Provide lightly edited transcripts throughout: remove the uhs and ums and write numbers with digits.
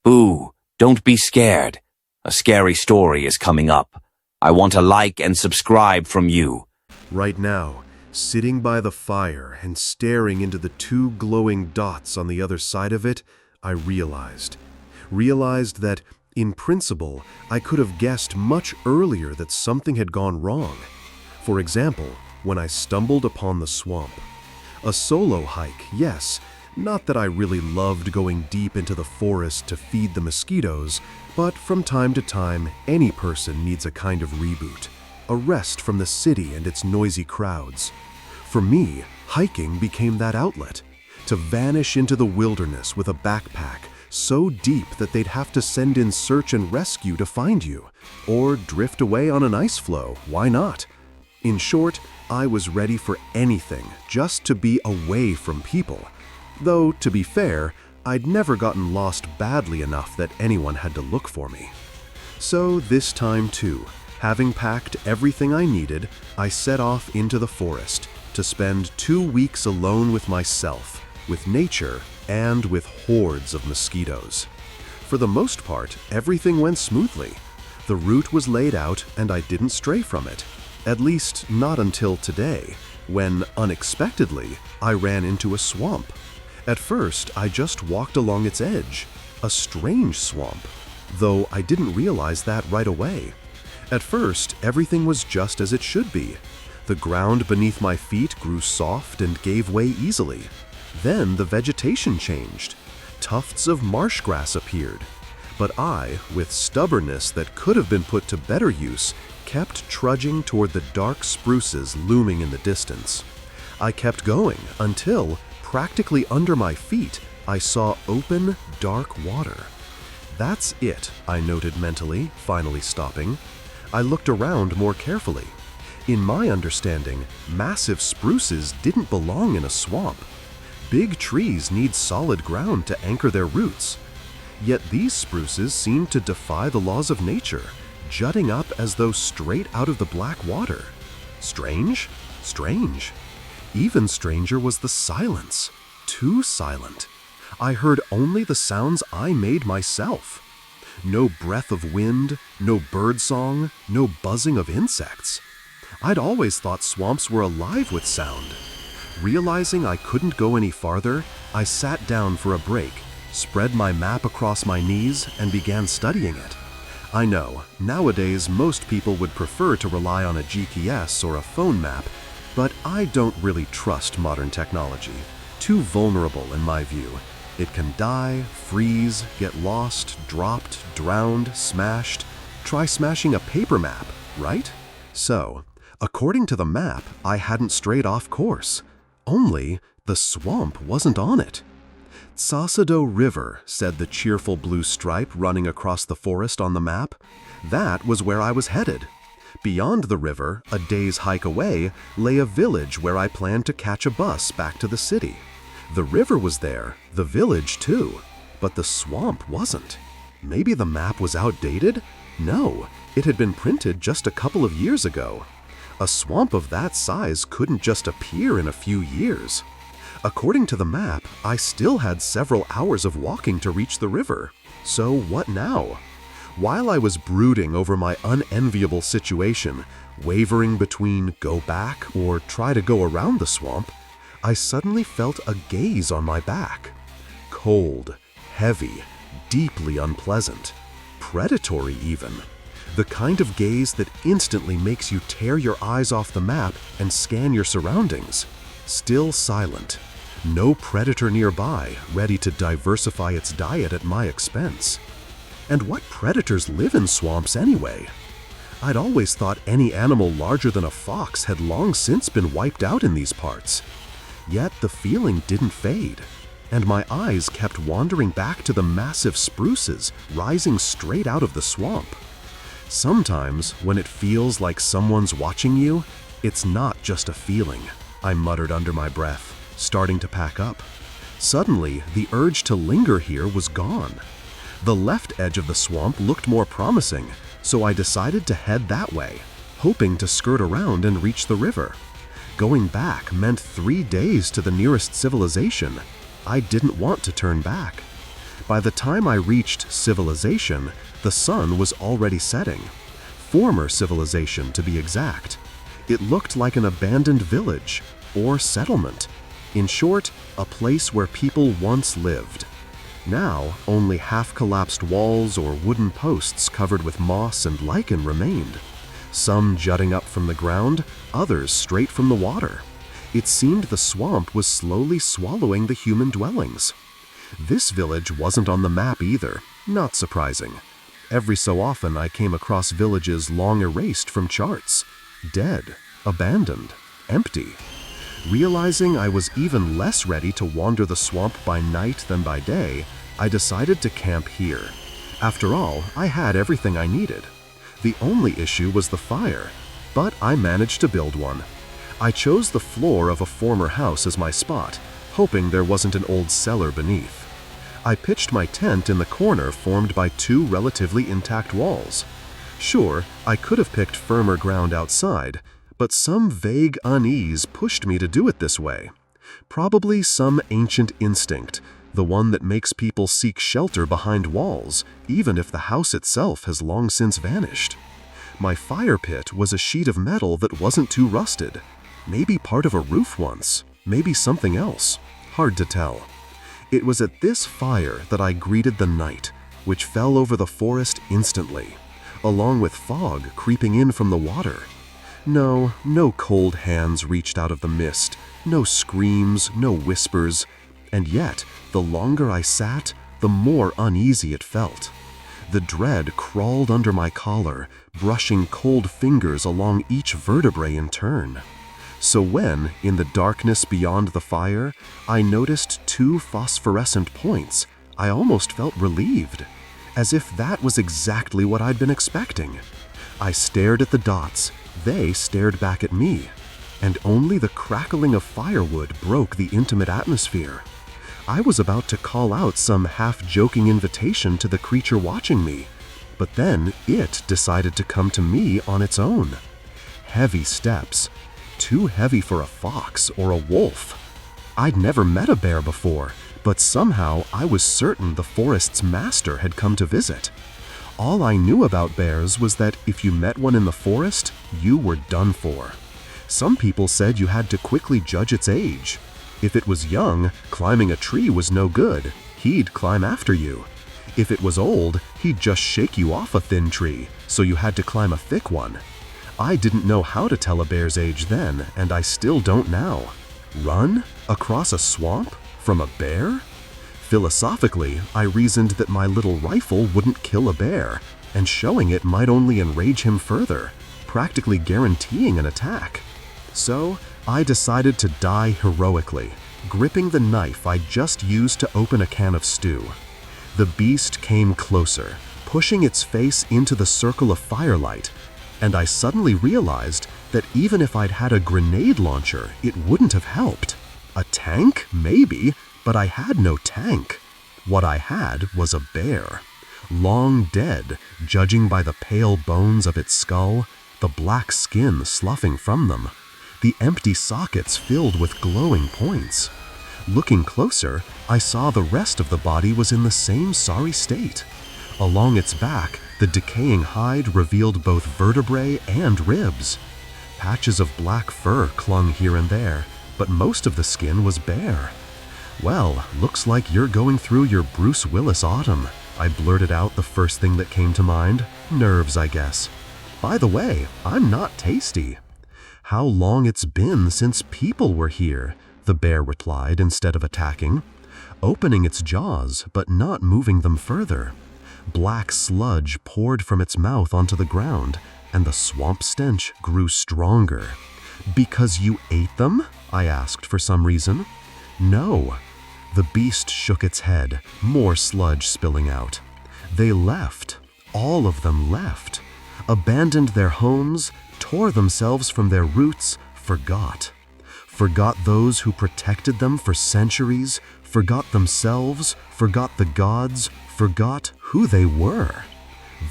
Boo, don't be scared. A scary story is coming up. I want a like and subscribe from you. Right now, sitting by the fire and staring into the two glowing dots on the other side of it, I realized that, in principle, I could have guessed much earlier that something had gone wrong. For example, when I stumbled upon the swamp. A solo hike, yes, not that I really loved going deep into the forest to feed the mosquitoes, but from time to time, any person needs a kind of reboot, a rest from the city and its noisy crowds. For me, hiking became that outlet, to vanish into the wilderness with a backpack so deep that they'd have to send in search and rescue to find you, or drift away on an ice floe, why not? In short, I was ready for anything just to be away from people. Though, to be fair, I'd never gotten lost badly enough that anyone had to look for me. So this time too, having packed everything I needed, I set off into the forest to spend 2 weeks alone with myself, with nature, and with hordes of mosquitoes. For the most part, everything went smoothly. The route was laid out and I didn't stray from it. At least not until today, when, unexpectedly, I ran into a swamp. At first, I just walked along its edge. A strange swamp, though I didn't realize that right away. At first, everything was just as it should be. The ground beneath my feet grew soft and gave way easily. Then the vegetation changed. Tufts of marsh grass appeared. But I, with stubbornness that could have been put to better use, kept trudging toward the dark spruces looming in the distance. I kept going until, practically under my feet, I saw open, dark water. That's it, I noted mentally, finally stopping. I looked around more carefully. In my understanding, massive spruces didn't belong in a swamp. Big trees need solid ground to anchor their roots. Yet these spruces seemed to defy the laws of nature, jutting up as though straight out of the black water. Strange? Strange. Even stranger was the silence. Too silent. I heard only the sounds I made myself. No breath of wind, no bird song, no buzzing of insects. I'd always thought swamps were alive with sound. Realizing I couldn't go any farther, I sat down for a break, spread my map across my knees, and began studying it. I know, nowadays most people would prefer to rely on a GPS or a phone map, but I don't really trust modern technology. Too vulnerable in my view. It can die, freeze, get lost, dropped, drowned, smashed. Try smashing a paper map, right? So, according to the map, I hadn't strayed off course. Only the swamp wasn't on it. Tsasado River, said the cheerful blue stripe running across the forest on the map. That was where I was headed. Beyond the river, a day's hike away, lay a village where I planned to catch a bus back to the city. The river was there, the village too, but the swamp wasn't. Maybe the map was outdated? No, it had been printed just a couple of years ago. A swamp of that size couldn't just appear in a few years. According to the map, I still had several hours of walking to reach the river. So what now? While I was brooding over my unenviable situation, wavering between go back or try to go around the swamp, I suddenly felt a gaze on my back. Cold, heavy, deeply unpleasant, predatory even. The kind of gaze that instantly makes you tear your eyes off the map and scan your surroundings. Still silent. No predator nearby, ready to diversify its diet at my expense. And what predators live in swamps anyway? I'd always thought any animal larger than a fox had long since been wiped out in these parts. Yet the feeling didn't fade, and my eyes kept wandering back to the massive spruces rising straight out of the swamp. Sometimes, when it feels like someone's watching you, it's not just a feeling, I muttered under my breath, starting to pack up. Suddenly, the urge to linger here was gone. The left edge of the swamp looked more promising, so I decided to head that way, hoping to skirt around and reach the river. Going back meant 3 days to the nearest civilization. I didn't want to turn back. By the time I reached civilization, the sun was already setting. Former civilization, to be exact. It looked like an abandoned village, or settlement. In short, a place where people once lived. Now, only half-collapsed walls or wooden posts covered with moss and lichen remained. Some jutting up from the ground, others straight from the water. It seemed the swamp was slowly swallowing the human dwellings. This village wasn't on the map either, not surprising. Every so often I came across villages long erased from charts. Dead, abandoned, empty. Realizing I was even less ready to wander the swamp by night than by day, I decided to camp here. After all, I had everything I needed. The only issue was the fire, but I managed to build one. I chose the floor of a former house as my spot, hoping there wasn't an old cellar beneath. I pitched my tent in the corner formed by two relatively intact walls. Sure, I could have picked firmer ground outside, but some vague unease pushed me to do it this way. Probably some ancient instinct, the one that makes people seek shelter behind walls, even if the house itself has long since vanished. My fire pit was a sheet of metal that wasn't too rusted. Maybe part of a roof once, maybe something else. Hard to tell. It was at this fire that I greeted the night, which fell over the forest instantly, along with fog creeping in from the water. No cold hands reached out of the mist, no screams, no whispers, and yet, the longer I sat, the more uneasy it felt. The dread crawled under my collar, brushing cold fingers along each vertebrae in turn. So when, in the darkness beyond the fire, I noticed two phosphorescent points, I almost felt relieved, as if that was exactly what I'd been expecting. I stared at the dots, they stared back at me, and only the crackling of firewood broke the intimate atmosphere. I was about to call out some half-joking invitation to the creature watching me, but then it decided to come to me on its own. Heavy steps. Too heavy for a fox or a wolf. I'd never met a bear before, but somehow I was certain the forest's master had come to visit. All I knew about bears was that if you met one in the forest, you were done for. Some people said you had to quickly judge its age. If it was young, climbing a tree was no good. He'd climb after you. If it was old, he'd just shake you off a thin tree, so you had to climb a thick one. I didn't know how to tell a bear's age then, and I still don't now. Run? Across a swamp? From a bear? Philosophically, I reasoned that my little rifle wouldn't kill a bear, and showing it might only enrage him further, practically guaranteeing an attack. So, I decided to die heroically, gripping the knife I just used to open a can of stew. The beast came closer, pushing its face into the circle of firelight, and I suddenly realized that even if I'd had a grenade launcher, it wouldn't have helped. A tank? Maybe, but I had no tank. What I had was a bear. Long dead, judging by the pale bones of its skull, the black skin sloughing from them, the empty sockets filled with glowing points. Looking closer, I saw the rest of the body was in the same sorry state. Along its back, the decaying hide revealed both vertebrae and ribs. Patches of black fur clung here and there, but most of the skin was bare. "Well, looks like you're going through your Bruce Willis autumn," I blurted out the first thing that came to mind. Nerves, I guess. "By the way, I'm not tasty." "How long it's been since people were here," the bear replied instead of attacking, opening its jaws but not moving them further. Black sludge poured from its mouth onto the ground, and the swamp stench grew stronger. "Because you ate them?" I asked for some reason. "No." The beast shook its head, more sludge spilling out. "They left. All of them left. Abandoned their homes, tore themselves from their roots, forgot. Forgot those who protected them for centuries, forgot themselves, forgot the gods, forgot who they were.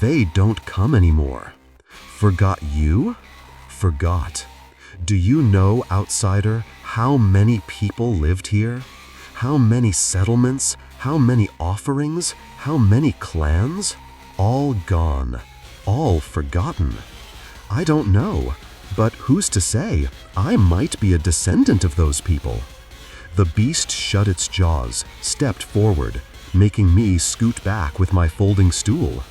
They don't come anymore. Forgot you? Forgot. Do you know, outsider, how many people lived here? How many settlements, How many offerings? How many clans? All gone. All forgotten. I don't know, but who's to say? I might be a descendant of those people. The beast shut its jaws, stepped forward, making me scoot back with my folding stool.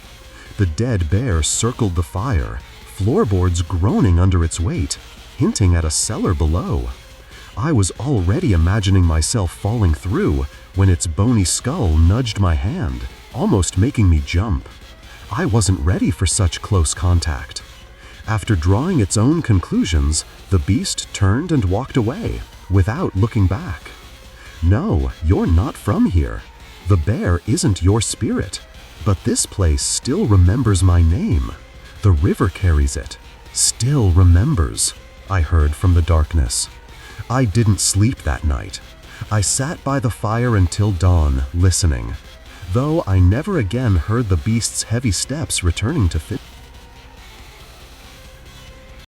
The dead bear circled the fire, floorboards groaning under its weight, hinting at a cellar below. I was already imagining myself falling through when its bony skull nudged my hand, almost making me jump. I wasn't ready for such close contact. After drawing its own conclusions, the beast turned and walked away, without looking back. No, you're not from here. The bear isn't your spirit, but this place still remembers my name. The river carries it. Still remembers, I heard from the darkness. I didn't sleep that night. I sat by the fire until dawn, listening, though I never again heard the beast's heavy steps returning to fit.